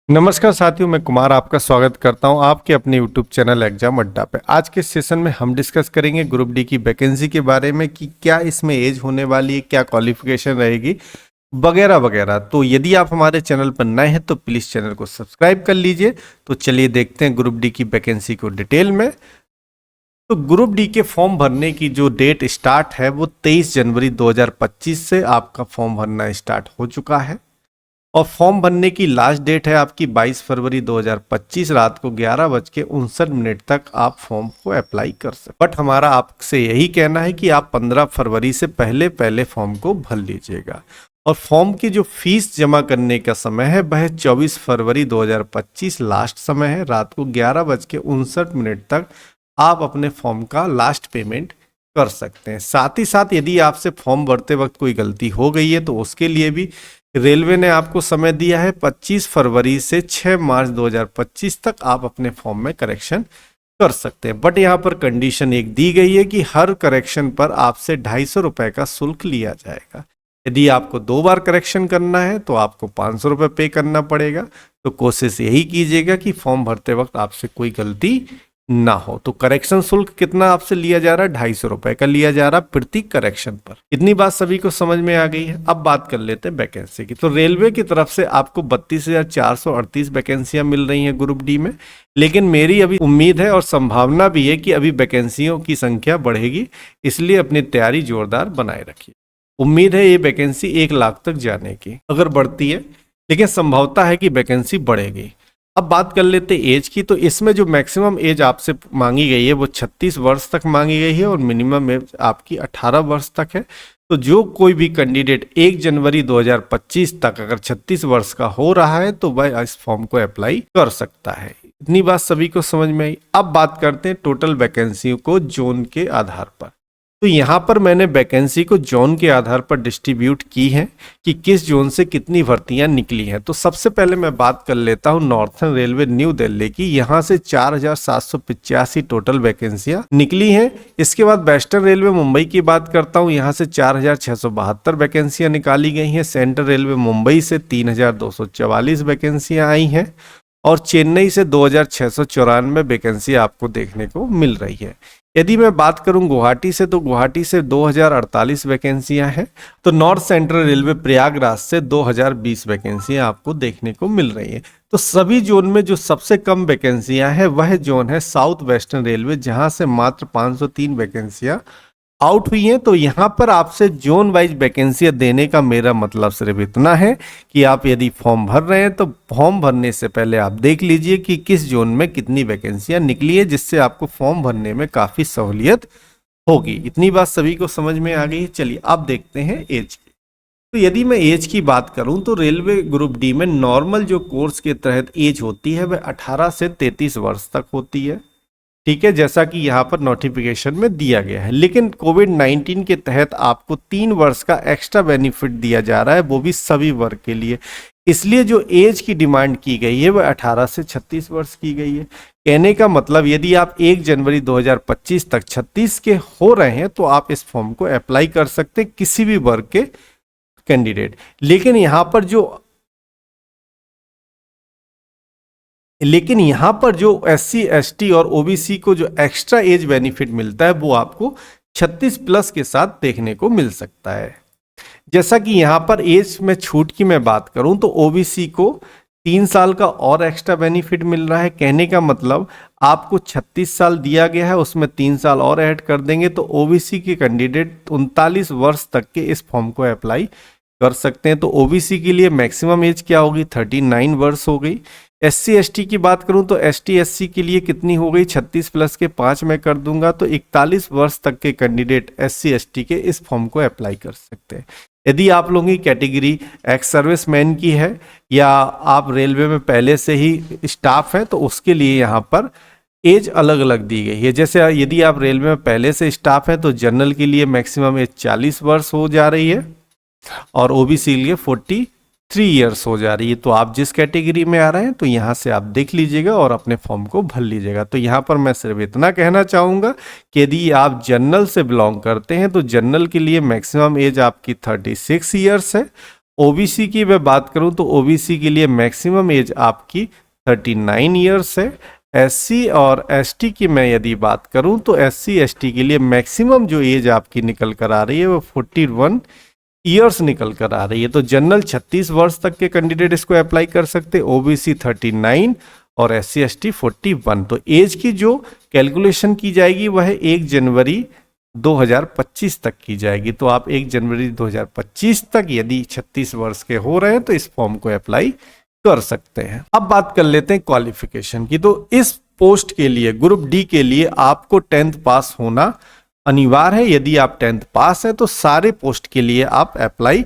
नमस्कार साथियों, मैं कुमार आपका स्वागत करता हूं आपके अपने यूट्यूब चैनल एग्जाम अड्डा पे। आज के सेशन में हम डिस्कस करेंगे ग्रुप डी की वैकेंसी के बारे में कि क्या इसमें एज होने वाली है, क्या क्वालिफिकेशन रहेगी वगैरह वगैरह। तो यदि आप हमारे चैनल पर नए हैं तो प्लीज़ चैनल को सब्सक्राइब कर लीजिए। तो चलिए देखते हैं ग्रुप डी की वैकेंसी को डिटेल में। तो ग्रुप डी के फॉर्म भरने की जो डेट स्टार्ट है वो 23 जनवरी 2025 से आपका फॉर्म भरना स्टार्ट हो चुका है और फॉर्म भरने की लास्ट डेट है आपकी 22 फरवरी 2025 रात को 11:59 तक आप फॉर्म को अप्लाई कर सकते। बट हमारा आपसे यही कहना है कि आप 15 फरवरी से पहले पहले फॉर्म को भर लीजिएगा। और फॉर्म की जो फीस जमा करने का समय है वह 24 फरवरी 2025 लास्ट समय है। रात को 11:59 तक आप अपने फॉर्म का लास्ट पेमेंट कर सकते हैं। साथ ही साथ यदि आपसे फॉर्म भरते वक्त कोई गलती हो गई है तो उसके लिए भी रेलवे ने आपको समय दिया है 25 फरवरी से 6 मार्च 2025 तक आप अपने फॉर्म में करेक्शन कर सकते हैं। बट यहाँ पर कंडीशन एक दी गई है कि हर करेक्शन पर आपसे 250 रुपये का शुल्क लिया जाएगा। यदि आपको 2 बार करेक्शन करना है तो आपको 500 रुपये पे करना पड़ेगा। तो कोशिश यही कीजिएगा कि फॉर्म भरते वक्त आपसे कोई गलती ना हो। तो करेक्शन शुल्क कितना आपसे लिया जा रहा है? 250 रुपये का लिया जा रहा है प्रति करेक्शन पर। इतनी बात सभी को समझ में आ गई है। अब बात कर लेते हैं वैकेंसी की। तो रेलवे की तरफ से आपको 32,438 वैकेंसियां मिल रही हैं ग्रुप डी में। लेकिन मेरी अभी उम्मीद है और संभावना भी है कि अभी वैकेंसियों की संख्या बढ़ेगी, इसलिए अपनी तैयारी जोरदार बनाए रखिए। उम्मीद है ये वैकेंसी 1 लाख तक जाने की अगर बढ़ती है, लेकिन संभवता है कि वैकेंसी बढ़ेगी। अब बात कर लेते एज की। तो इसमें जो मैक्सिमम एज आपसे मांगी गई है वो 36 वर्ष तक मांगी गई है और मिनिमम एज आपकी 18 वर्ष तक है। तो जो कोई भी कैंडिडेट 1 जनवरी 2025 तक अगर 36 वर्ष का हो रहा है तो वह इस फॉर्म को अप्लाई कर सकता है। इतनी बात सभी को समझ में आई। अब बात करते हैं टोटल वैकेंसियों को जोन के आधार पर। तो यहाँ पर मैंने वैकेंसी को जोन के आधार पर डिस्ट्रीब्यूट की है कि किस जोन से कितनी भर्तियां निकली हैं। तो सबसे पहले मैं बात कर लेता हूँ नॉर्थर्न रेलवे न्यू दिल्ली की। यहाँ से 4,785 टोटल वैकेंसियां निकली हैं। इसके बाद वेस्टर्न रेलवे मुंबई की बात करता हूँ। यहाँ से 4,672 वैकेंसियां निकाली गई हैं। सेंट्रल रेलवे मुंबई से 3,244 वैकेंसियां आई हैं और चेन्नई से 2,694 वैकेंसी आपको देखने को मिल रही है। यदि मैं बात करूं गुवाहाटी से तो गुवाहाटी से 2,048 वैकेंसियां हैं। तो नॉर्थ सेंट्रल रेलवे प्रयागराज से 2,020 वैकेंसियां आपको देखने को मिल रही हैं। तो सभी जोन में जो सबसे कम वैकेंसियां हैं वह जोन है साउथ वेस्टर्न रेलवे, जहां से मात्र 503 वैकेंसियां आउट हुई हैं। तो यहाँ पर आपसे जोन वाइज वैकेंसियां देने का मेरा मतलब सिर्फ इतना है कि आप यदि फॉर्म भर रहे हैं तो फॉर्म भरने से पहले आप देख लीजिए कि किस जोन में कितनी वैकेंसियां निकली है, जिससे आपको फॉर्म भरने में काफ़ी सहूलियत होगी। इतनी बात सभी को समझ में आ गई है। चलिए अब देखते हैं एज की। तो यदि मैं एज की बात करूं तो रेलवे ग्रुप डी में नॉर्मल जो कोर्स के तहत एज होती है वह 18 से 33 वर्ष तक होती है। ठीक है, जैसा कि यहाँ पर नोटिफिकेशन में दिया गया है। लेकिन कोविड-19 के तहत आपको 3 वर्ष का एक्स्ट्रा बेनिफिट दिया जा रहा है, वो भी सभी वर्ग के लिए। इसलिए जो एज की डिमांड की गई है वह 18 से 36 वर्ष की गई है। कहने का मतलब यदि आप 1 जनवरी 2025 तक 36 के हो रहे हैं तो आप इस फॉर्म को अप्लाई कर सकते हैं, किसी भी वर्ग के कैंडिडेट। लेकिन यहाँ पर जो SC ST और OBC को जो एक्स्ट्रा एज बेनिफिट मिलता है वो आपको 36 प्लस के साथ देखने को मिल सकता है। जैसा कि यहाँ पर एज में छूट की मैं बात करूं तो OBC को 3 साल का और एक्स्ट्रा बेनिफिट मिल रहा है। कहने का मतलब आपको 36 साल दिया गया है, उसमें 3 साल और ऐड कर देंगे तो OBC के कैंडिडेट 39 वर्ष तक के इस फॉर्म को अप्लाई कर सकते हैं। तो OBC के लिए मैक्सिमम एज क्या होगी? 39 वर्ष हो गई। SC ST की बात करूं तो ST SC के लिए कितनी हो गई? 36 प्लस के 5 मैं कर दूंगा तो 41 वर्ष तक के कैंडिडेट SC ST के इस फॉर्म को अप्लाई कर सकते हैं। यदि आप लोगों की कैटेगरी एक्स सर्विसमैन की है या आप रेलवे में पहले से ही स्टाफ हैं तो उसके लिए यहाँ पर एज अलग अलग दी गई है। जैसे यदि आप रेलवे में पहले से स्टाफ हैं तो जनरल के लिए मैक्सिमम एज 40 वर्ष हो जा रही है और OBC के लिए 43 ईयर्स हो जा रही है। तो आप जिस कैटेगरी में आ रहे हैं तो यहाँ से आप देख लीजिएगा और अपने फॉर्म को भर लीजिएगा। तो यहाँ पर मैं सिर्फ इतना कहना चाहूँगा कि यदि आप जनरल से बिलोंग करते हैं तो जनरल के लिए मैक्सिमम एज आपकी 36 ईयर्स है, ओबीसी की मैं बात करूं तो ओबीसी के लिए मैक्सिमम एज आपकी 39 ईयर्स है। एससी और एसटी की मैं यदि बात करूं तो एससी एसटी के लिए मैक्सिमम जो एज आपकी निकल कर आ रही है वो 41 ईयर्स निकल कर आ रही है। तो जनरल 36 वर्ष तक के कैंडिडेट इसको अप्लाई कर सकते, ओबीसी 39 और एससी एसटी 41। तो एज की जो कैलकुलेशन की जाएगी वह 1 जनवरी 2025 तक की जाएगी। तो आप 1 जनवरी 2025 तक यदि 36 वर्ष के हो रहे हैं तो इस फॉर्म को अप्लाई कर सकते हैं। अब बात कर लेते हैं क्वालिफिकेशन की। तो इस पोस्ट के लिए ग्रुप डी के लिए आपको 10th पास होना अनिवार्य है। यदि आप 10th पास है तो सारे पोस्ट के लिए आप अप्लाई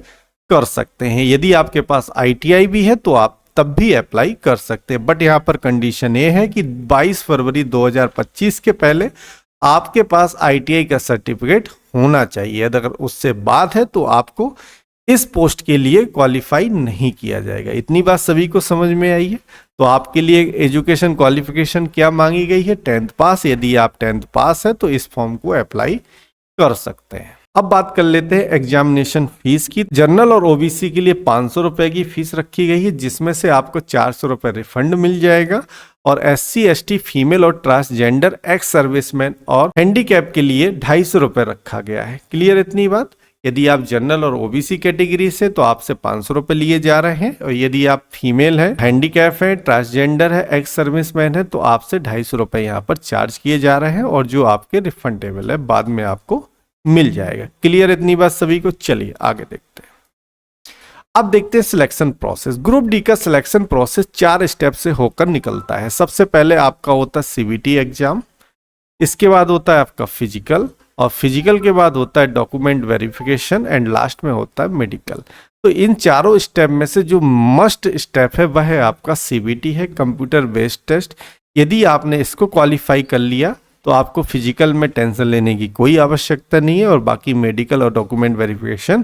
कर सकते हैं। यदि आपके पास आईटीआई भी है तो आप तब भी अप्लाई कर सकते हैं। बट यहाँ पर कंडीशन ये है कि 22 फरवरी 2025 के पहले आपके पास आईटीआई का सर्टिफिकेट होना चाहिए। अगर उससे बाद है तो आपको इस पोस्ट के लिए क्वालिफाई नहीं किया जाएगा। इतनी बात सभी को समझ में आई है। तो आपके लिए एजुकेशन क्वालिफिकेशन क्या मांगी गई है? 10th पास। यदि आप 10th पास है तो इस फॉर्म को अप्लाई कर सकते हैं। अब बात कर लेते हैं एग्जामिनेशन फीस की। जनरल और ओबीसी के लिए 500 रुपए की फीस रखी गई है, जिसमें से आपको 400 रुपए रिफंड मिल जाएगा। और एससी एसटी फीमेल और ट्रांसजेंडर एक्स सर्विसमैन और हैंडीकैप के लिए 250 रुपए रखा गया है। क्लियर इतनी बात? यदि आप जनरल और ओबीसी कैटेगरी से तो आपसे 500 रुपए लिए जा रहे हैं, और यदि आप फीमेल हैं, हैंडीकैप है, ट्रांसजेंडर है, एक्स सर्विसमैन है तो आपसे 250 रुपए यहाँ पर चार्ज किए जा रहे हैं, और जो आपके रिफंडेबल है बाद में आपको मिल जाएगा। क्लियर इतनी बात सभी को? चलिए आगे देखते हैं। अब देखते हैं सिलेक्शन प्रोसेस। ग्रुप डी का सिलेक्शन प्रोसेस 4 स्टेप से होकर निकलता है। सबसे पहले आपका होता है सीबीटी एग्जाम, इसके बाद होता है आपका फिजिकल, और फिजिकल के बाद होता है डॉक्यूमेंट वेरिफिकेशन, एंड लास्ट में होता है मेडिकल। तो इन चारों स्टेप में से जो मस्ट स्टेप है वह है आपका सीबीटी है, कंप्यूटर बेस्ड टेस्ट। यदि आपने इसको क्वालिफाई कर लिया तो आपको फिजिकल में टेंशन लेने की कोई आवश्यकता नहीं है, और बाकी मेडिकल और डॉक्यूमेंट वेरिफिकेशन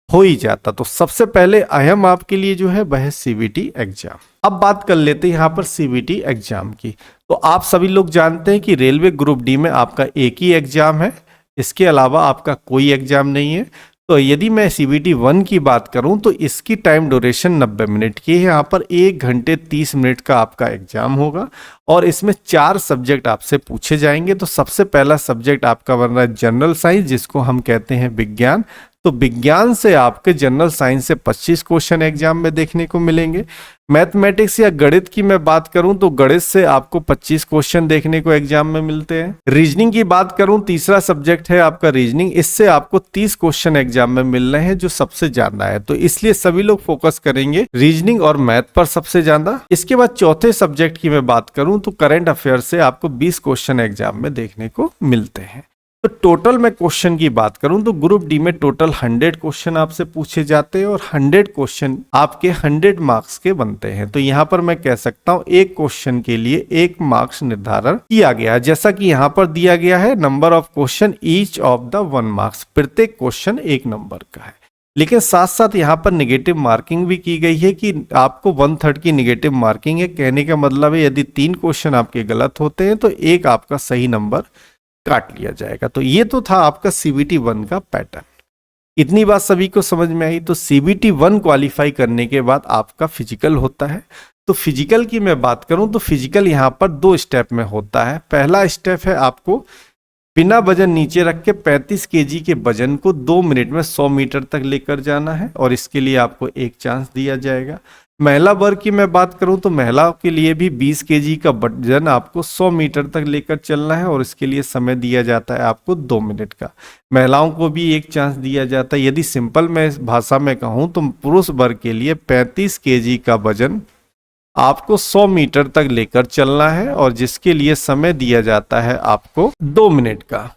हो ही जाता। तो सबसे पहले अहम आपके लिए जो है वह है सीबीटी एग्जाम। अब बात कर लेते हैं यहाँ पर सीबीटी एग्जाम की। तो आप सभी लोग जानते हैं कि रेलवे ग्रुप डी में आपका एक ही एग्जाम है, इसके अलावा आपका कोई एग्जाम नहीं है। तो यदि मैं सीबीटी 1 की बात करूं तो इसकी टाइम ड्यूरेशन 90 मिनट की है। यहाँ पर 1 घंटे 30 मिनट का आपका एग्जाम होगा, और इसमें 4 सब्जेक्ट आपसे पूछे जाएंगे। तो सबसे पहला सब्जेक्ट आपका बन रहा है जनरल साइंस, जिसको हम कहते हैं विज्ञान। तो विज्ञान से आपके जनरल साइंस से 25 क्वेश्चन एग्जाम में देखने को मिलेंगे। मैथमेटिक्स या गणित की मैं बात करूं तो गणित से आपको 25 क्वेश्चन देखने को एग्जाम में मिलते हैं। रीजनिंग की बात करूं, तीसरा सब्जेक्ट है आपका रीजनिंग, इससे आपको 30 क्वेश्चन एग्जाम में मिल रहे हैं, जो सबसे ज्यादा है। तो इसलिए सभी लोग फोकस करेंगे रीजनिंग और मैथ पर सबसे ज्यादा। इसके बाद चौथे सब्जेक्ट की मैं बात करूं तो करंट अफेयर से आपको 20 क्वेश्चन एग्जाम में देखने को मिलते हैं। तो टोटल मैं क्वेश्चन की बात करूं तो ग्रुप डी में टोटल 100 क्वेश्चन आपसे पूछे जाते हैं, और 100 क्वेश्चन आपके 100 मार्क्स के बनते हैं। तो यहां पर मैं कह सकता हूं एक क्वेश्चन के लिए 1 मार्क्स निर्धारण किया गया है, जैसा कि यहां पर दिया गया है number of question each of the 1 marks. प्रत्येक क्वेश्चन 1 नंबर का है। लेकिन साथ साथ यहाँ पर नेगेटिव मार्किंग भी की गई है कि आपको 1/3 की नेगेटिव मार्किंग है। कहने का मतलब है यदि 3 क्वेश्चन आपके गलत होते हैं तो 1 आपका सही नंबर काट लिया जाएगा। तो ये तो था आपका सीबीटी 1 का पैटर्न। इतनी बात सभी को समझ में आई। तो सीबीटी 1 क्वालिफाई करने के बाद आपका फिजिकल होता है। तो फिजिकल की मैं बात करूं तो फिजिकल यहाँ पर 2 स्टेप में होता है। पहला स्टेप है आपको बिना वजन नीचे रख के 35 केजी के वजन को 2 मिनट में 100 मीटर तक लेकर जाना है, और इसके लिए आपको एक चांस दिया जाएगा। महिला वर्ग की मैं बात करूं तो महिलाओं के लिए भी 20 केजी का वजन आपको 100 मीटर तक लेकर चलना है, और इसके लिए समय दिया जाता है आपको 2 मिनट का। महिलाओं को भी एक चांस दिया जाता है। यदि सिंपल मैं भाषा में कहूं तो पुरुष वर्ग के लिए 35 केजी का वजन आपको 100 मीटर तक लेकर चलना है, और जिसके लिए समय दिया जाता है आपको 2 मिनट का।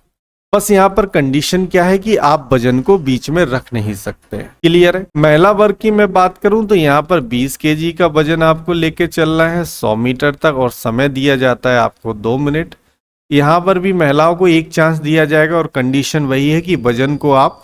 बस यहाँ पर कंडीशन क्या है कि आप वजन को बीच में रख नहीं सकते। क्लियर है? महिला वर्ग की मैं बात करूं तो यहाँ पर 20 केजी का वजन आपको लेके चलना है 100 मीटर तक, और समय दिया जाता है आपको 2 मिनट। यहाँ पर भी महिलाओं को एक चांस दिया जाएगा, और कंडीशन वही है कि वजन को आप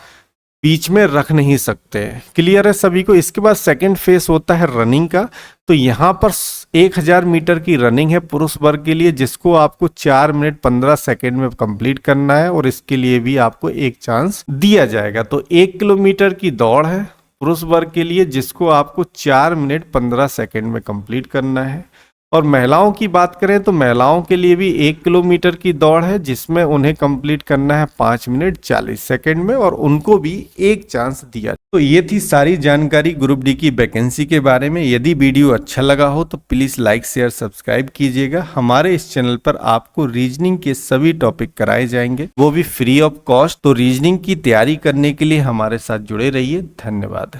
बीच में रख नहीं सकते। क्लियर है सभी को? इसके बाद सेकंड फेज होता है रनिंग का। तो यहाँ पर 1000 मीटर की रनिंग है पुरुष वर्ग के लिए, जिसको आपको 4 मिनट 15 सेकंड में कंप्लीट करना है, और इसके लिए भी आपको एक चांस दिया जाएगा। तो 1 किलोमीटर की दौड़ है, पुरुष वर्ग के लिए, जिसको आपको 4 मिनट 15 सेकंड में कंप्लीट करना है। और महिलाओं की बात करें तो महिलाओं के लिए भी 1 किलोमीटर की दौड़ है, जिसमें उन्हें कंप्लीट करना है 5 मिनट 40 सेकंड में, और उनको भी एक चांस दिया। तो ये थी सारी जानकारी ग्रुप डी की वैकेंसी के बारे में। यदि वीडियो अच्छा लगा हो तो प्लीज़ लाइक शेयर सब्सक्राइब कीजिएगा। हमारे इस चैनल पर आपको रीजनिंग के सभी टॉपिक कराए जाएंगे, वो भी फ्री ऑफ कॉस्ट। तो रीजनिंग की तैयारी करने के लिए हमारे साथ जुड़े रहिए। धन्यवाद।